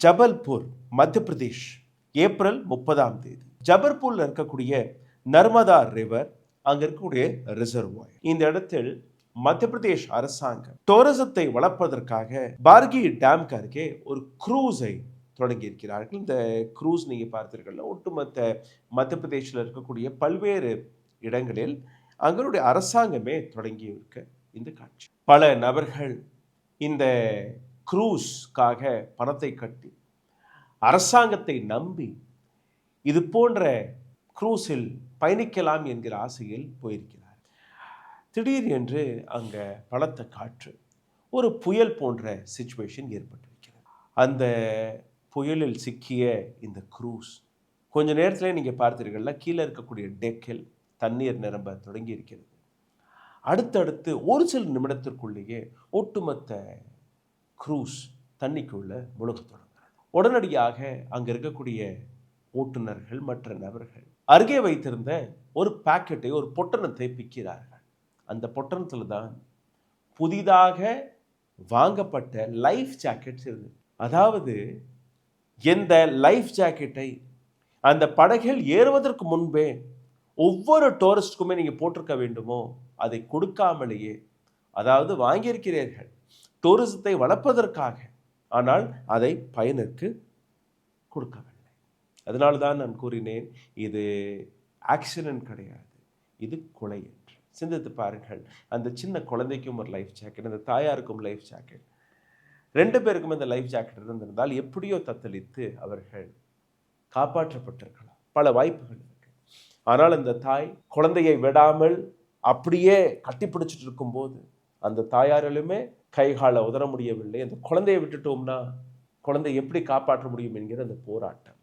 ஜபல்பூர், மத்திய பிரதேஷ், ஏப்ரல் 30 ஜபல்பூர்ல இருக்கக்கூடிய நர்மதா ரிவர், அங்க இருக்கக்கூடிய ரிசர்வாயர். இந்த இடத்தில் மத்திய பிரதேஷ் அரசாங்கம் டூரிசத்தை வளர்ப்பதற்காக பார்கி டேம் அருகே ஒரு க்ரூஸை தொடங்கி இருக்கிறார்கள். இந்த க்ரூஸ் நீங்க பார்த்தீர்கள், ஒட்டுமொத்த மத்திய பிரதேசில் இருக்கக்கூடிய பல்வேறு இடங்களில் அங்களுடைய அரசாங்கமே தொடங்கி இருக்க இந்த காட்சி. பல நபர்கள் இந்த க்ரூஸ்க்காக பணத்தை கட்டி அரசாங்கத்தை நம்பி இது போன்ற க்ரூஸில் பயணிக்கலாம் என்கிற ஆசையில் போயிருக்கிறார். திடீர் என்று அங்க பலத்த காற்று, ஒரு புயல் போன்ற சிச்சுவேஷன் ஏற்பட்டிருக்கிறது. அந்த புயலில் சிக்கிய இந்த க்ரூஸ் கொஞ்ச நேரத்தில் நீங்க பார்த்தீர்கள்னா கீழே இருக்கக்கூடிய டெக்கில் தண்ணீர் நிரம்ப தொடங்கி இருக்கிறது. அடுத்தடுத்து ஒரு சில நிமிடத்திற்குள்ளேயே ஒட்டுமொத்த க்ரூஸ் தண்ணிக்குள்ள முழுக தொடங்குகிறது. உடனடியாக அங்க இருக்கக்கூடிய ஓட்டுநர்கள் மற்ற நபர்கள் அருகே வைத்திருந்த ஒரு பாக்கெட்டை, ஒரு பொட்டணத்தை பிக்கிறார்கள். அந்த பொட்டணத்தில் தான் புதிதாக வாங்கப்பட்ட லைஃப் ஜாக்கெட்ஸ் இருந்தது. அதாவது எந்த லைஃப் ஜாக்கெட்டை அந்த படகில் ஏறுவதற்கு முன்பே ஒவ்வொரு டூரிஸ்டுக்குமே நீங்க போட்டிருக்க வேண்டுமோ அதை கொடுக்காமலேயே, அதாவது வாங்கியிருக்கிறீர்கள் டூரிசத்தை வளர்ப்பதற்காக, ஆனால் அதை பயனுக்கு கொடுக்கவில்லை. அதனால தான் நான் கூறினேன், இது ஆக்சிடென்ட் கிடையாது, இது கொலை என்று. சிந்தித்து பாருங்கள், அந்த சின்ன குழந்தைக்கும் ஒரு லைஃப் ஜாக்கெட், அந்த தாயாருக்கும் லைஃப் ஜாக்கெட், 2 பேருக்கும் இந்த லைஃப் ஜாக்கெட் இருந்திருந்தால் எப்படியோ தத்தளித்து அவர்கள் காப்பாற்றப்பட்டிருக்கலாம். பல வாய்ப்புகள் இருக்கு. ஆனால் அந்த தாய் குழந்தையை விடாமல் அப்படியே கட்டிப்பிடிச்சிட்டு இருக்கும்போது அந்த தாயாராலுமே கைகால உதற முடியவில்லை. அந்த குழந்தையை விட்டுட்டோம்னா குழந்தை எப்படி காப்பாற்ற முடியும் என்கிற அந்த போராட்டம்.